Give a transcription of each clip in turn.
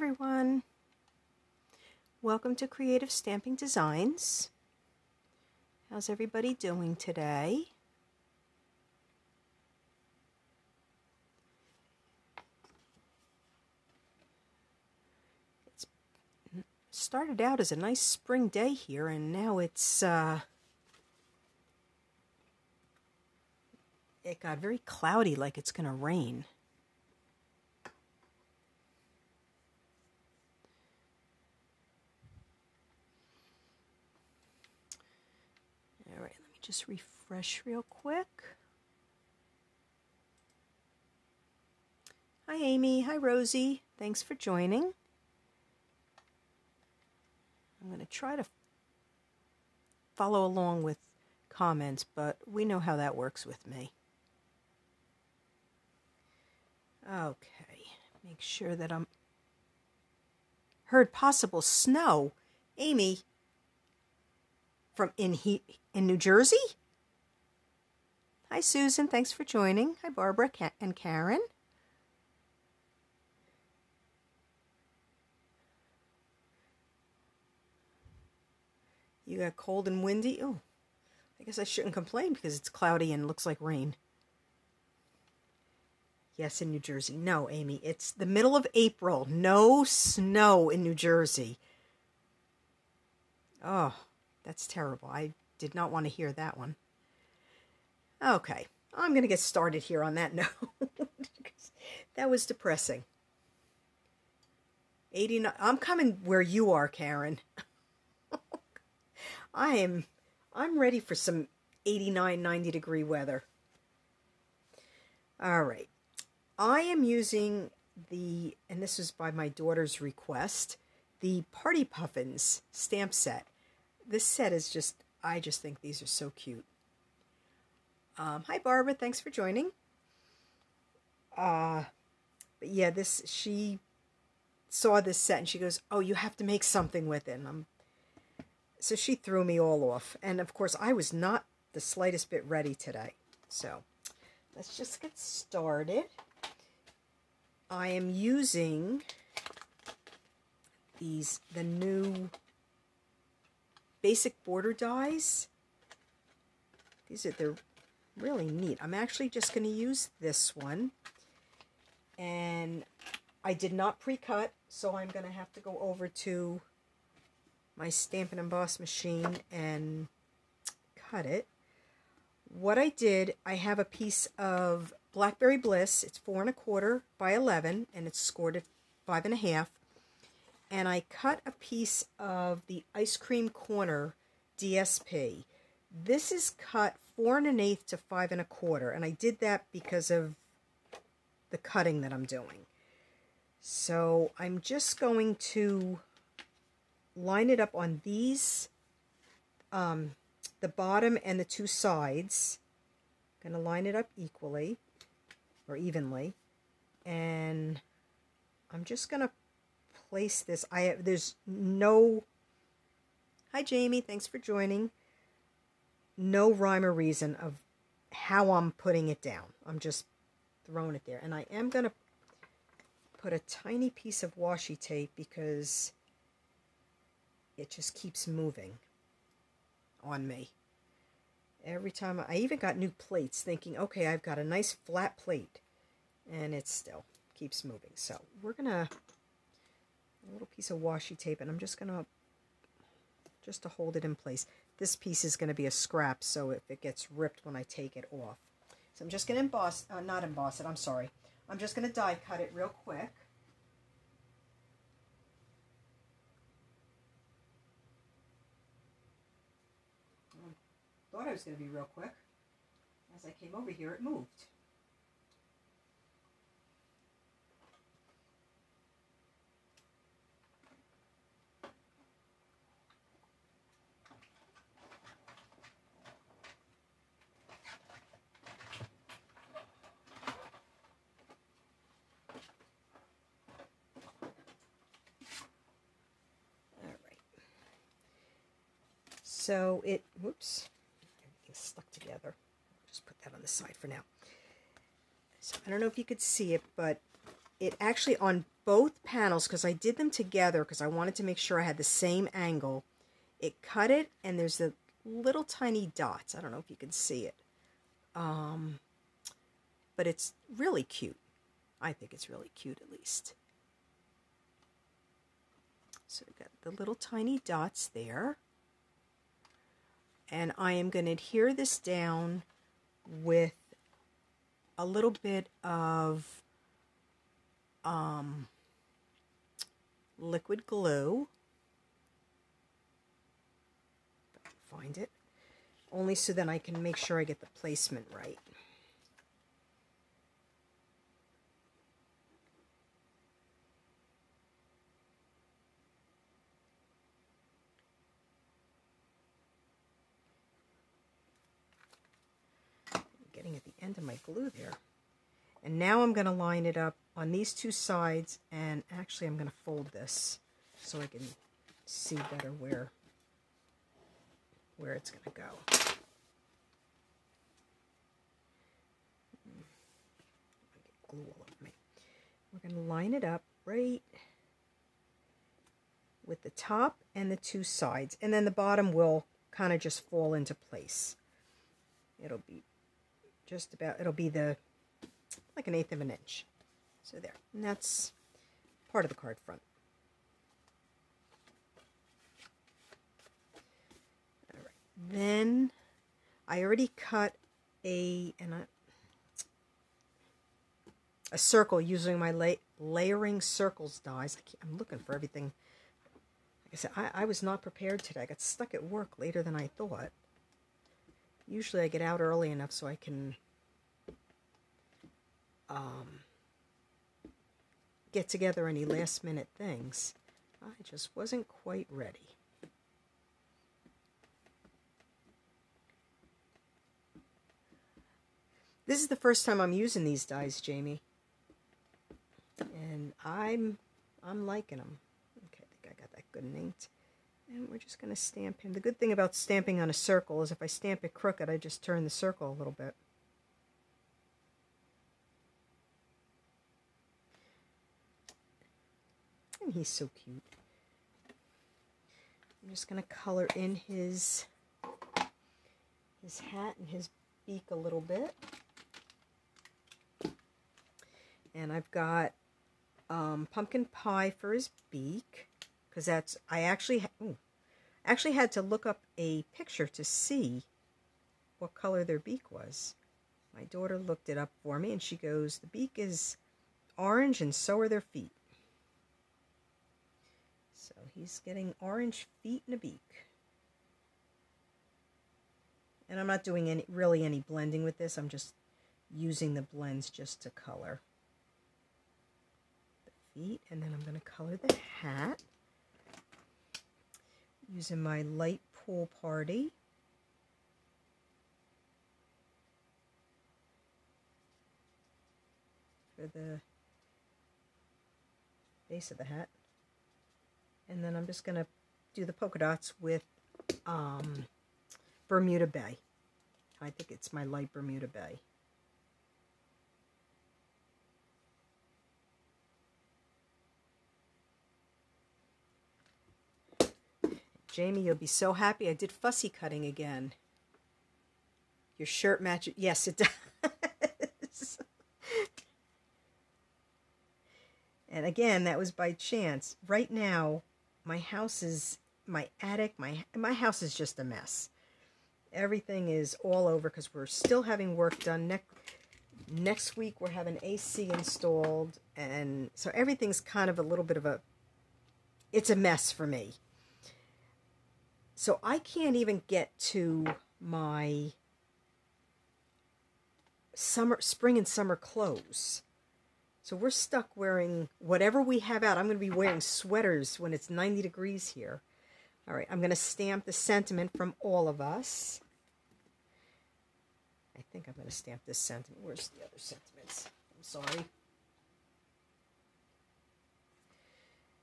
everyone. Welcome to Creative Stamping Designs. How's everybody doing today? It's started out as a nice spring day here, and now it got very cloudy, like it's going to rain. All right, let me just refresh real quick. Hi, Amy. Hi, Rosie. Thanks for joining. I'm going to try to follow along with comments, but we know how that works with me. Okay, make sure that I'm... Heard possible snow. Amy, from in New Jersey? Hi, Susan. Thanks for joining. Hi, Barbara and Karen. You got cold and windy? Oh, I guess I shouldn't complain because it's cloudy and looks like rain. Yes, in New Jersey. No, Amy, it's the middle of April. No snow in New Jersey. Oh, that's terrible. I did not want to hear that one. Okay, I'm going to get started here on that note. That was depressing. 89. I'm coming where you are, Karen. I'm ready for some 89, 90 degree weather. All right. I am using and this was by my daughter's request, the Party Puffins stamp set. This set is I just think these are so cute. Hi, Barbara. Thanks for joining. But yeah, she saw this set and she goes, "Oh, you have to make something with it." And so she threw me all off. And of course, I was not the slightest bit ready today. So let's just get started. I am using the new basic border dies. They're really neat. I'm actually just going to use this one. And I did not pre-cut, so I'm going to have to go over to my Stampin' Emboss machine and cut it. What I did, I have a piece of Blackberry Bliss. It's 4 1/4 by 11, and it's scored at 5 1/2. And I cut a piece of the Ice Cream Corner DSP. This is cut 4 1/8 to 5 1/4, and I did that because of the cutting that I'm doing. So I'm just going to line it up on these, the bottom and the two sides. I'm going to line it up equally or evenly, and I'm just going to place this. There's no... Hi, Jamie. Thanks for joining. No rhyme or reason of how I'm putting it down. I'm just throwing it there, and I am going to put a tiny piece of washi tape because it just keeps moving on me. Every time I even got new plates thinking, okay, I've got a nice flat plate, and it still keeps moving. So we're going to, a little piece of washi tape, and I'm just going to, just to hold it in place. This piece is going to be a scrap, so if it gets ripped when I take it off. So I'm just going to emboss, not emboss it, I'm sorry. I'm just going to die cut it real quick. Thought I was going to be real quick. As I came over here, it moved. All right. So whoops. Stuck together. Just put that on the side for now. So I don't know if you could see it, but it actually on both panels, because I did them together because I wanted to make sure I had the same angle. It cut it, and there's the little tiny dots. I don't know if you can see it. But it's really cute. I think it's really cute, at least. So we've got the little tiny dots there. And I am going to adhere this down with a little bit of liquid glue. If I can find it. Only so then I can make sure I get the placement right. Getting at the end of my glue there. And now I'm going to line it up on these two sides, and actually I'm going to fold this so I can see better where it's going to go. Get glue all over me. We're going to line it up right with the top and the two sides, and then the bottom will kind of just fall into place. It'll be just about, it'll be like 1/8 of an inch. So there, and that's part of the card front. All right, then I already cut a circle using my layering circles dies. I'm looking for everything. Like I said, I was not prepared today. I got stuck at work later than I thought. Usually I get out early enough so I can get together any last minute things. I just wasn't quite ready. This is the first time I'm using these dies, Jamie. And I'm liking them. Okay, I think I got that good and inked. And we're just going to stamp him. The good thing about stamping on a circle is if I stamp it crooked, I just turn the circle a little bit. And he's so cute. I'm just going to color in his hat and his beak a little bit. And I've got pumpkin pie for his beak, because that's, I actually had to look up a picture to see what color their beak was. My daughter looked it up for me, and she goes, the beak is orange and so are their feet. So he's getting orange feet and a beak. And I'm not doing really any blending with this. I'm just using the blends just to color the feet. And then I'm going to color the hat using my light pool party. For the base of the hat. And then I'm just going to do the polka dots with Bermuda Bay. I think it's my light Bermuda Bay. Jamie, you'll be so happy I did fussy cutting again. Your shirt matches. Yes, it does. And again, that was by chance. Right now, my house is, my attic, my house is just a mess. Everything is all over because we're still having work done. Next week, we're having AC installed. And so everything's kind of a little bit of a, it's a mess for me. So I can't even get to my spring and summer clothes. So we're stuck wearing whatever we have out. I'm going to be wearing sweaters when it's 90 degrees here. All right, I'm going to stamp the sentiment from all of us. I think I'm going to stamp this sentiment. Where's the other sentiments? I'm sorry.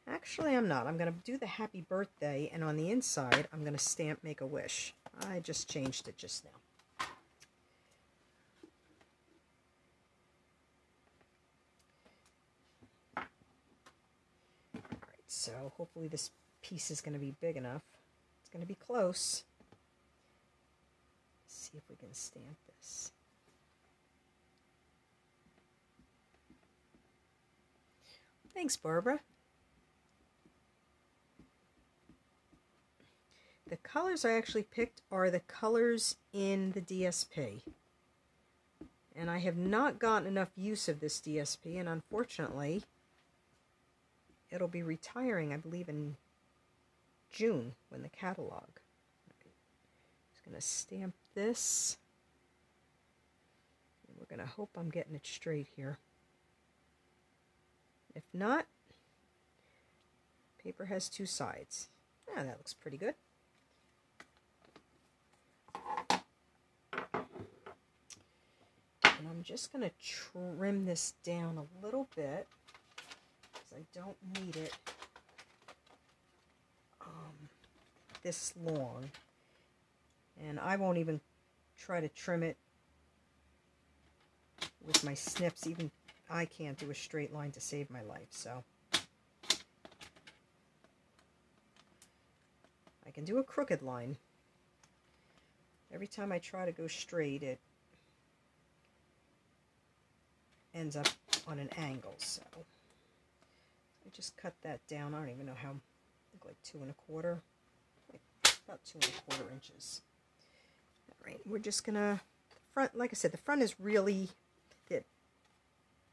Actually, I'm not. I'm going to do the happy birthday, and on the inside, I'm going to stamp Make a Wish. I just changed it just now. so hopefully this piece is going to be big enough. It's going to be close. Let's see if we can stamp this. Thanks, Barbara. The colors I actually picked are the colors in the DSP. And I have not gotten enough use of this DSP, and unfortunately, it'll be retiring, I believe, in June when the catalog. Just going to stamp this. And we're going to hope I'm getting it straight here. If not, paper has two sides. Ah, that looks pretty good. And I'm just going to trim this down a little bit because I don't need it this long. And I won't even try to trim it with my snips. Even I can't do a straight line to save my life, so I can do a crooked line. Every time I try to go straight, it ends up on an angle, so I just cut that down. I don't even know how, like 2 1/4, like about 2 1/4 inches. All right, we're just gonna front. Like I said, the front is really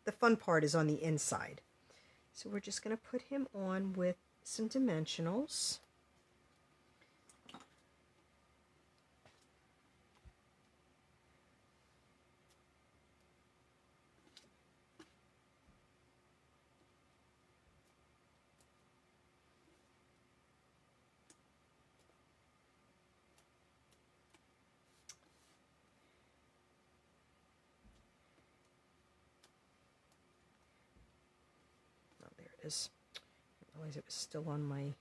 the fun part is on the inside. So we're just gonna put him on with some dimensionals. Is. I realized it was still on my. Let's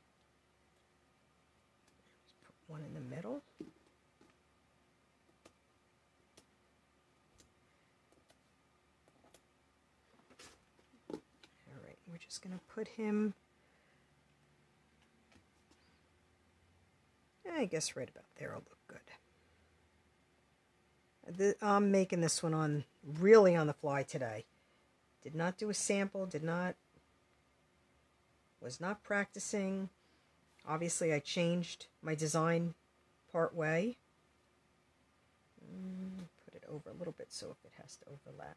put one in the middle. All right, we're just going to put him. I guess right about there will look good. I'm making this one really on the fly today. Did not do a sample. Was not practicing. Obviously, I changed my design part way. Put it over a little bit so if it has to overlap.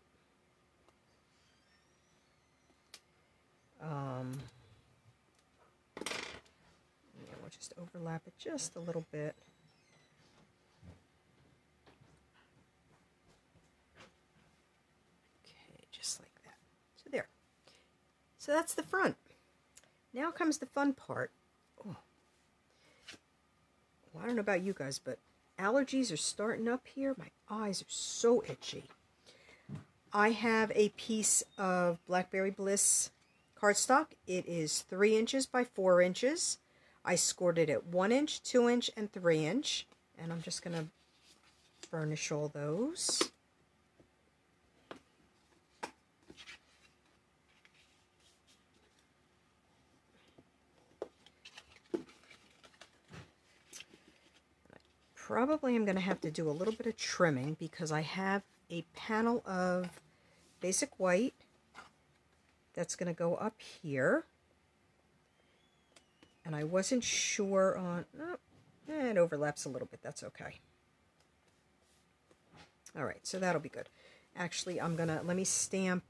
Yeah, we'll just overlap it just a little bit. Okay, just like that. So there. So that's the front. Now comes the fun part. Oh. Well, I don't know about you guys, but allergies are starting up here. My eyes are so itchy. I have a piece of Blackberry Bliss cardstock. It is 3 inches by 4 inches. I scored it at 1 inch, 2 inch, and 3 inch. And I'm just going to burnish all those. Probably I'm going to have to do a little bit of trimming because I have a panel of basic white that's going to go up here. And I wasn't sure on... Oh, it overlaps a little bit. That's okay. All right, so that'll be good. Actually, I'm going to... Let me stamp...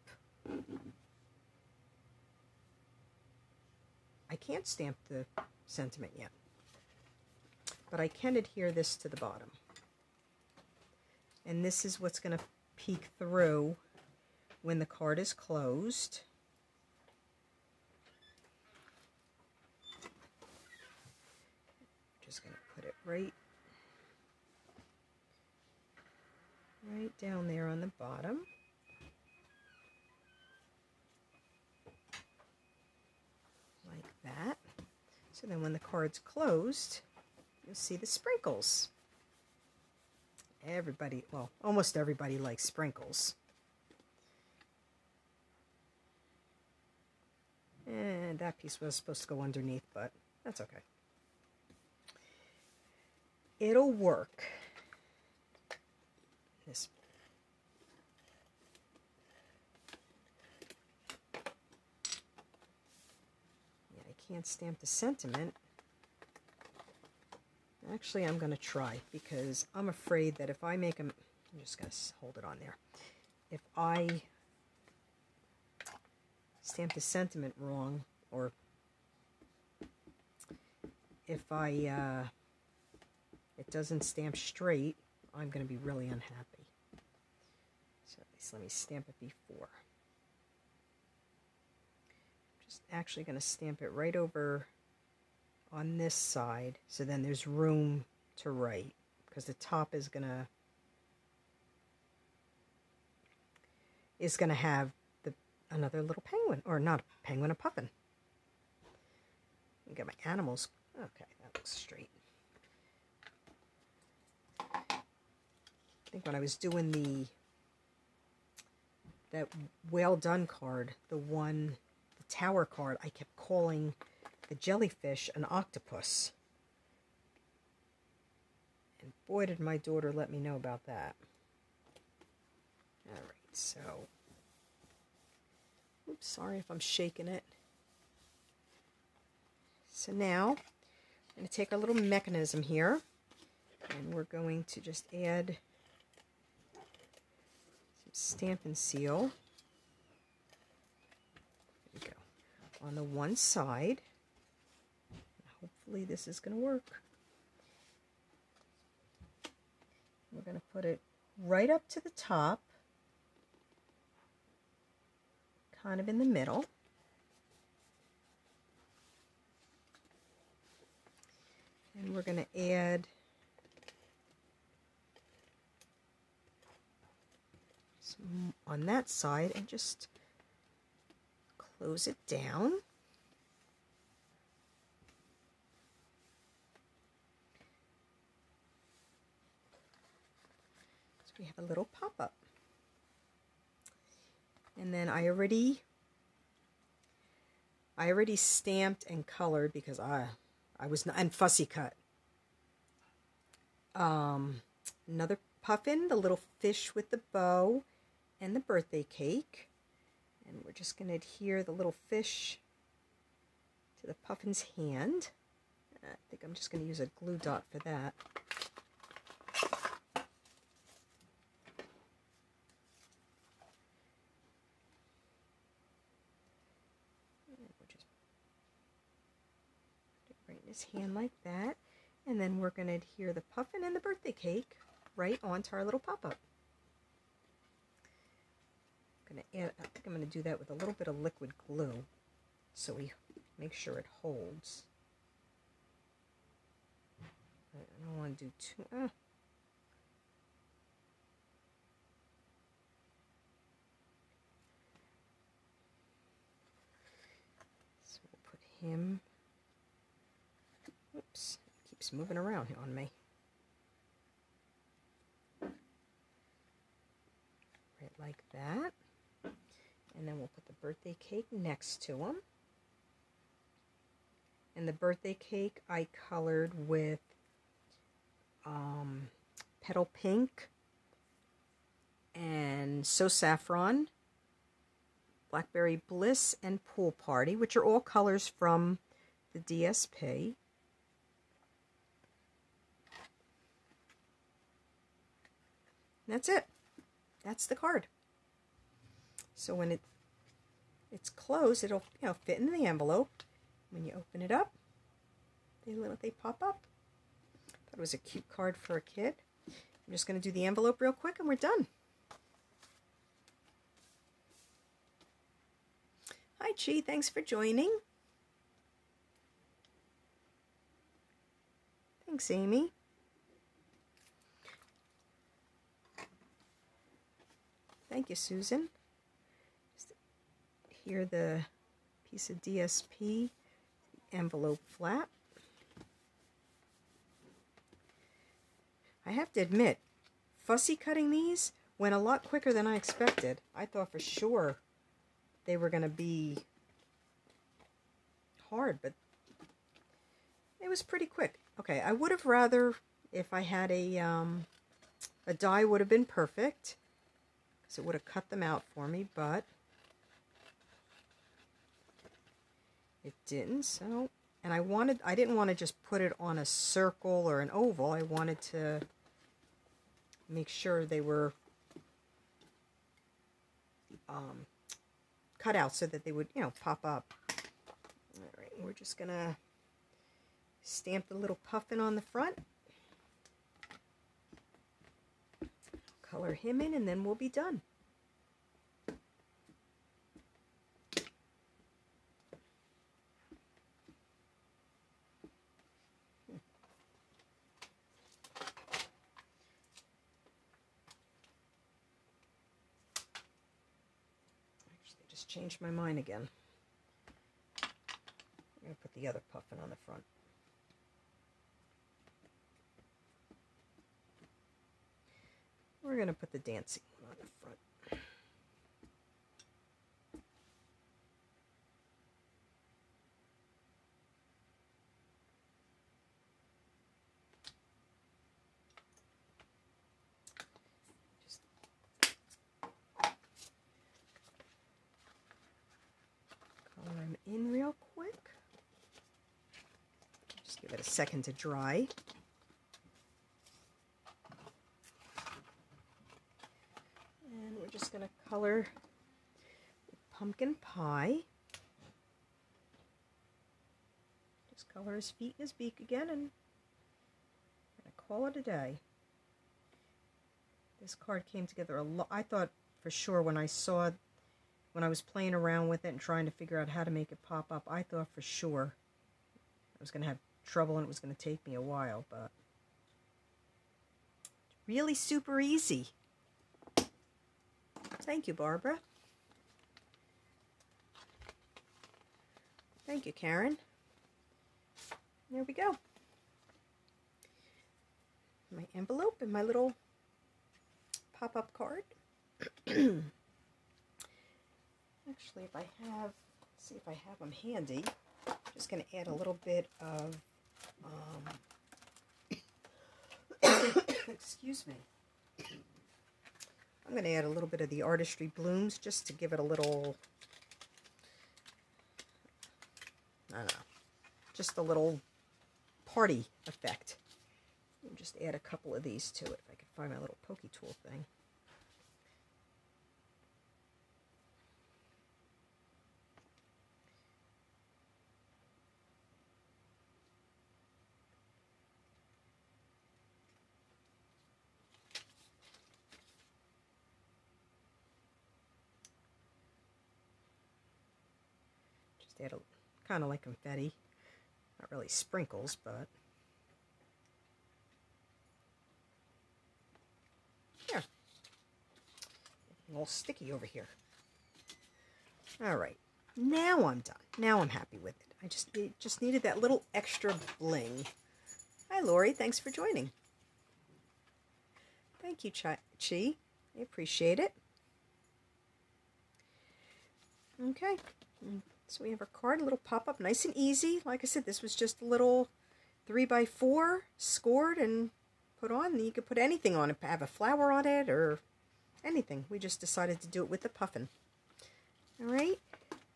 I can't stamp the sentiment yet. But I can adhere this to the bottom. And this is what's going to peek through when the card is closed. Just going to put it right down there on the bottom. Like that. So then when the card's closed, you'll see the sprinkles. Everybody, well, almost everybody likes sprinkles. And And that piece was supposed to go underneath, but that's okay. It'll work. This. Yeah, I can't stamp the sentiment. Actually, I'm going to try because I'm afraid that if I make them, I'm just going to hold it on there. If I stamp the sentiment wrong, or if it doesn't stamp straight, I'm going to be really unhappy. So at least let me stamp it before. I'm just actually going to stamp it right over on this side, so then there's room to write, because the top is going to have another little penguin, or not a penguin, a puffin. Get my animals. Okay, that looks straight. I think when I was doing that well done card, the tower card, I kept calling the jellyfish an octopus. And boy, did my daughter let me know about that. Alright, so... Oops, sorry if I'm shaking it. So now, I'm going to take our little mechanism here, and we're going to just add some Stampin' Seal. There we go. On the one side. Hopefully this is going to work. We're going to put it right up to the top, kind of in the middle. And we're going to add some on that side and just close it down. We have a little pop-up. And then I already stamped and colored because I was not, and fussy cut. Another puffin, the little fish with the bow, and the birthday cake. And we're just going to adhere the little fish to the puffin's hand. I think I'm just going to use a glue dot for that. His hand like that, and then we're going to adhere the puffin and the birthday cake right onto our little pop-up. I think I'm going to do that with a little bit of liquid glue so we make sure it holds. I don't want to do too... So we'll put him... Oops, it keeps moving around on me. Right like that. And then we'll put the birthday cake next to him. And the birthday cake I colored with Petal Pink and So Saffron, Blackberry Bliss, and Pool Party, which are all colors from the DSP. That's it. That's the card. So when it's closed, it'll fit in the envelope. When you open it up, they pop up. Thought it was a cute card for a kid. I'm just going to do the envelope real quick and we're done. Hi Chi, thanks for joining. Thanks Amy. Thank you, Susan. Just here the piece of DSP, envelope flap. I have to admit, fussy cutting these went a lot quicker than I expected. I thought for sure they were going to be hard, but it was pretty quick. Okay, I would have rather, if I had a die would have been perfect, because it would have cut them out for me, but it didn't, so, and I didn't want to just put it on a circle or an oval. I wanted to make sure they were cut out so that they would, pop up. All right, we're just gonna stamp the little puffin on the front, color him in, and then we'll be done. Changed my mind again. I'm going to put the other puffin on the front. We're going to put the dancing one on the front. Them in real quick. Just give it a second to dry. And we're just going to color pumpkin pie. Just color his feet and his beak again, and I'm going to call it a day. This card came together a lot. I thought for sure when I was playing around with it and trying to figure out how to make it pop up, I thought for sure I was going to have trouble and it was going to take me a while, but it's really super easy. Thank you, Barbara. Thank you, Karen. There we go. My envelope and my little pop-up card. Actually, if I have, see if I have them handy, I'm just going to add a little bit of, excuse me, I'm going to add a little bit of the Artistry Blooms just to give it a little, I don't know, just a little party effect. And just add a couple of these to it if I can find my little pokey tool thing. Add a kind of like confetti, not really sprinkles, but there. A little sticky over here. All right, now I'm done. Now I'm happy with it. I just needed that little extra bling. Hi, Lori. Thanks for joining. Thank you, Chi. I appreciate it. Okay. So we have our card, a little pop-up, nice and easy. Like I said, this was just a little 3x4 scored and put on. And you could put anything on it, have a flower on it or anything. We just decided to do it with the puffin. All right.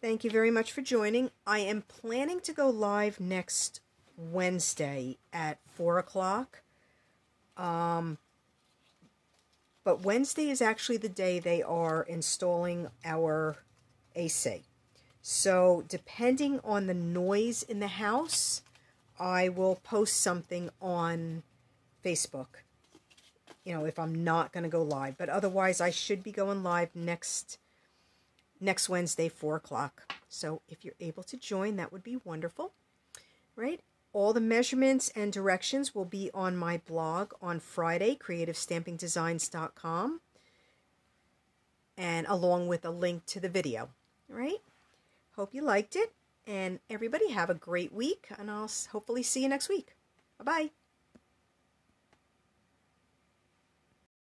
Thank you very much for joining. I am planning to go live next Wednesday at 4 o'clock. But Wednesday is actually the day they are installing our AC. So depending on the noise in the house, I will post something on Facebook, if I'm not going to go live. But otherwise, I should be going live next Wednesday, 4 o'clock. So if you're able to join, that would be wonderful, right? All the measurements and directions will be on my blog on Friday, creativestampingdesigns.com, and along with a link to the video, all right? Hope you liked it, and everybody have a great week, and I'll hopefully see you next week. Bye-bye.